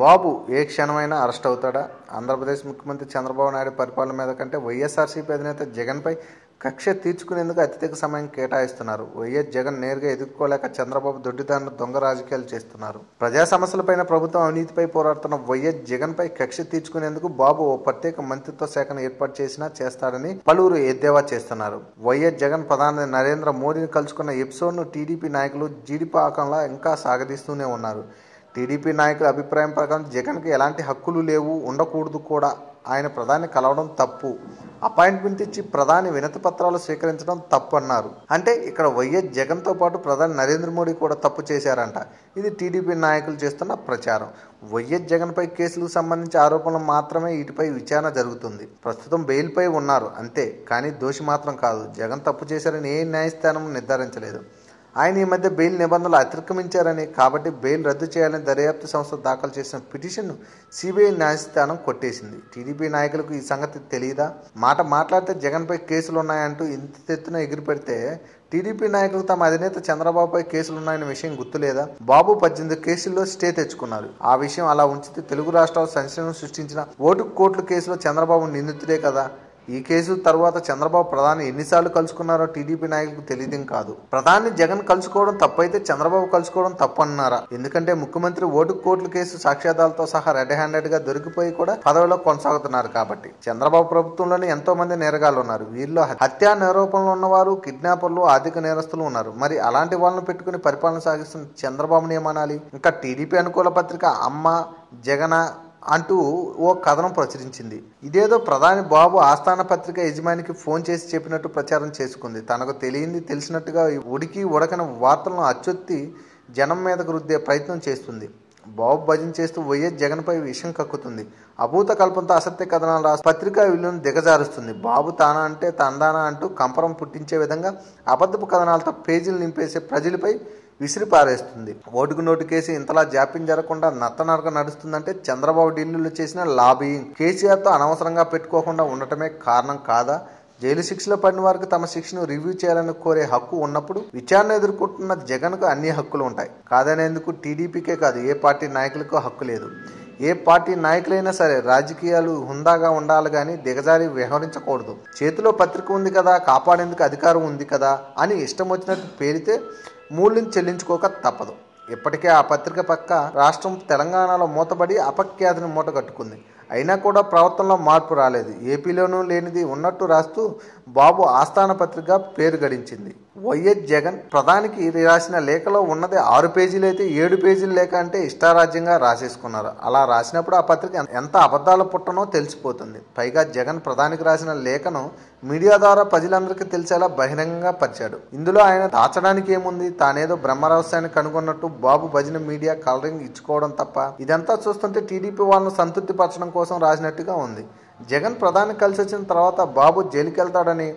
బాబు ఏ క్షణమైనా అరెస్ట్ అవుతాడా? ఆంధ్రప్రదేశ్ ముఖ్యమంత్రి చంద్రబాబు నాయుడు పరిపాలన మీద కంటే వైఎస్ఆర్సీపీ అధినేత జగన్పై కక్ష తీర్చుకునేందుకు అత్యధిక సమయం కేటాయిస్తున్నారు. వైఎస్ జగన్ నేరుగా ఎదుర్కోలేక చంద్రబాబు దొడ్డిదారిన దొంగ రాజకీయాలు చేస్తున్నారు. ప్రజా సమస్యలపైన ప్రభుత్వం అవినీతిపై పోరాడుతున్న వైఎస్ జగన్పై కక్ష తీర్చుకునేందుకు బాబు ఓ ప్రత్యేక మంత్రిత్వ శాఖను ఏర్పాటు చేసినా చేస్తాడని పలువురు ఎద్దేవా చేస్తున్నారు. వైఎస్ జగన్ ప్రధాని నరేంద్ర మోదీని కలుసుకున్న ఎపిసోడ్ను టీడీపీ నాయకులు జీడిపాకంలా ఇంకా సాగదీస్తూనే ఉన్నారు. టీడీపీ నాయకుల అభిప్రాయం ప్రకారం జగన్కి ఎలాంటి హక్కులు లేవు, ఉండకూడదు కూడా. ఆయన ప్రధాని కలవడం తప్పు, అపాయింట్మెంట్ ఇచ్చి ప్రధాని వినతి పత్రాలు స్వీకరించడం తప్పు అన్నారు. అంటే ఇక్కడ వైఎస్ జగన్తో పాటు ప్రధాని నరేంద్ర మోడీ కూడా తప్పు చేశారంట. ఇది టీడీపీ నాయకులు చేస్తున్న ప్రచారం. వైఎస్ జగన్పై కేసులకు సంబంధించి ఆరోపణలు మాత్రమే వీటిపై విచారణ జరుగుతుంది. ప్రస్తుతం బెయిల్పై ఉన్నారు అంతే, కానీ దోషి మాత్రం కాదు. జగన్ తప్పు చేశారని ఏ న్యాయస్థానం నిర్ధారించలేదు. ఆయన ఈ మధ్య బెయిల్ నిబంధనలు అతిక్రమించారని, కాబట్టి బెయిల్ రద్దు చేయాలని దర్యాప్తు సంస్థ దాఖలు చేసిన పిటిషన్ను సిబిఐ న్యాయస్థానం కొట్టేసింది. టీడీపీ నాయకులకు ఈ సంగతి తెలియదా? మాట్లాడితే జగన్పై కేసులు ఉన్నాయంటూ ఇంత ఎత్తున ఎగిరిపెడితే టీడీపీ నాయకులు తమ అధినేత చంద్రబాబుపై కేసులున్నాయన్న విషయం గుర్తులేదా? బాబు 18 కేసుల్లో స్టే తెచ్చుకున్నారు. ఆ విషయం అలా ఉంచితే తెలుగు రాష్ట్రాలు సంచలనం సృష్టించిన ఓటుకు కోట్ల కేసులో చంద్రబాబు నిందితుడే కదా. ఈ కేసు తర్వాత చంద్రబాబు ప్రధాని ఎన్నిసార్లు కలుసుకున్నారో టీడీపీ నాయకులకు తెలియదేం కాదు. ప్రధాని జగన్ కలుసుకోవడం తప్పైతే చంద్రబాబు కలుసుకోవడం తప్పు అన్నారా? ఎందుకంటే ముఖ్యమంత్రి ఓటుకు కోట్ల కేసు సాక్ష్యాధారాలతో సహా రెడ్ హ్యాండెడ్ గా దొరికిపోయి కూడా పదవిలో కొనసాగుతున్నారు కాబట్టి. చంద్రబాబు ప్రభుత్వంలోనే ఎంతో మంది నేరగాళ్లు ఉన్నారు. వీరిలో హత్యా నిరూపణలు ఉన్నవారు, కిడ్నాపర్లు, ఆర్థిక నేరస్తులు ఉన్నారు. మరి అలాంటి వాళ్ళని పెట్టుకుని పరిపాలన సాగిస్తున్న చంద్రబాబుని ఏమనాలి? ఇంకా టీడీపీ అనుకూల పత్రిక అమ్మ జగన అంటూ ఓ కథనం ప్రచురించింది. ఇదేదో ప్రధాని బాబు ఆస్థాన పత్రిక యజమానికి ఫోన్ చేసి చెప్పినట్టు ప్రచారం చేసుకుంది. తనకు తెలియంది తెలిసినట్టుగా ఉడికి ఉడకని వార్తలను అచ్చొత్తి జనం మీదకు రుద్దే ప్రయత్నం చేస్తుంది. బాబు భజన చేస్తూ వైఎస్ జగన్పై విషం కక్కుతుంది. అభూత కల్పంతో అసత్య కథనాలు రాసి పత్రికా విలువను దిగజారుస్తుంది. బాబు తానా అంటే తందానా అంటూ కంపరం పుట్టించే విధంగా అబద్ధపు కథనాలతో పేజీలు నింపేసే ప్రజలపై విసిరి పారేస్తుంది. ఓటుకు నోటు కేసు ఇంతలా జాప్యం జరగకుండా నత్తనడక నడుస్తుందంటే చంద్రబాబు ఢిల్లీలో చేసిన లాబియింగ్. కేసీఆర్తో అనవసరంగా పెట్టుకోకుండా ఉండటమే కారణం కాదా? జైలు శిక్షలో పడిన వారికి తమ శిక్షను రివ్యూ చేయాలని కోరే హక్కు ఉన్నప్పుడు విచారణ ఎదుర్కొంటున్న జగన్కు అన్ని హక్కులు ఉంటాయి. కాదనేందుకు టీడీపీకే కాదు, ఏ పార్టీ నాయకులకు హక్కు లేదు. ఏ పార్టీ నాయకులైనా సరే రాజకీయాలు హుందాగా ఉండాలి కానీ దిగజారి వ్యవహరించకూడదు. చేతిలో పత్రిక ఉంది కదా, కాపాడేందుకు అధికారం ఉంది కదా అని ఇష్టం వచ్చినట్టు పేరితే మూల్యం చెల్లించుకోక తప్పదు. ఇప్పటికే ఆ పత్రిక పక్క రాష్ట్రం తెలంగాణలో మూతబడి అపఖ్యాతిని మూట కట్టుకుంది. అయినా కూడా ప్రవర్తనలో మార్పు రాలేదు. ఏపీలోనూ లేనిది ఉన్నట్టు రాస్తూ బాబు ఆస్థాన పత్రిక పేరు గడించింది. వైఎస్ జగన్ ప్రధానికి రాసిన లేఖలో ఉన్నది 6 పేజీలు అయితే 7 పేజీల లేఖ అంటే ఇష్టారాజ్యంగా రాసేసుకున్నారు. అలా రాసినప్పుడు ఆ పత్రిక ఎంత అబద్ధాల పుట్టనో తెలిసిపోతుంది. పైగా జగన్ ప్రధానికి రాసిన లేఖను మీడియా ద్వారా ప్రజలందరికీ తెలిసేలా బహిరంగంగా పరిచాడు. ఇందులో ఆయన దాచడానికి ఏముంది? తానేదో బ్రహ్మరహస్యాన్ని కనుగొన్నట్టు బాబు భజన మీడియా కలరింగ్ ఇచ్చుకోవడం తప్ప. ఇదంతా చూస్తుంటే టీడీపీ వాళ్ళను సంతృప్తి పరచడం కోసం రాసినట్టుగా ఉంది. జగన్ ప్రధాని కలిసి వచ్చిన తర్వాత బాబు జైలుకి వెళ్తాడని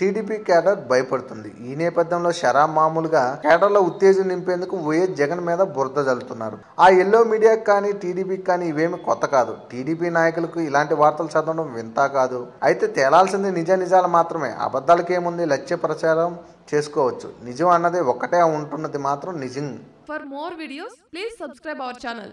టీడీపీ కేడర్ భయపడుతుంది. ఈ నేపథ్యంలో మామూలుగా కేడర్లో ఉత్తేజం నింపేందుకు వైఎస్ జగన్ మీద బురద జల్లుతున్నారు. ఆ ఎల్లో మీడియాకి కానీ టీడీపీకి కానీ ఇవేమి కొత్త కాదు. టీడీపీ నాయకులకు ఇలాంటి వార్తలు చదవడం వింత కాదు. అయితే తేలాల్సింది నిజాలు మాత్రమే. అబద్ధాలకేముంది? లక్ష్య ప్రచారం చేసుకోవచ్చు. నిజం అన్నది ఒక్కటే ఉంటున్నది మాత్రం నిజం. For more videos, please subscribe our channel.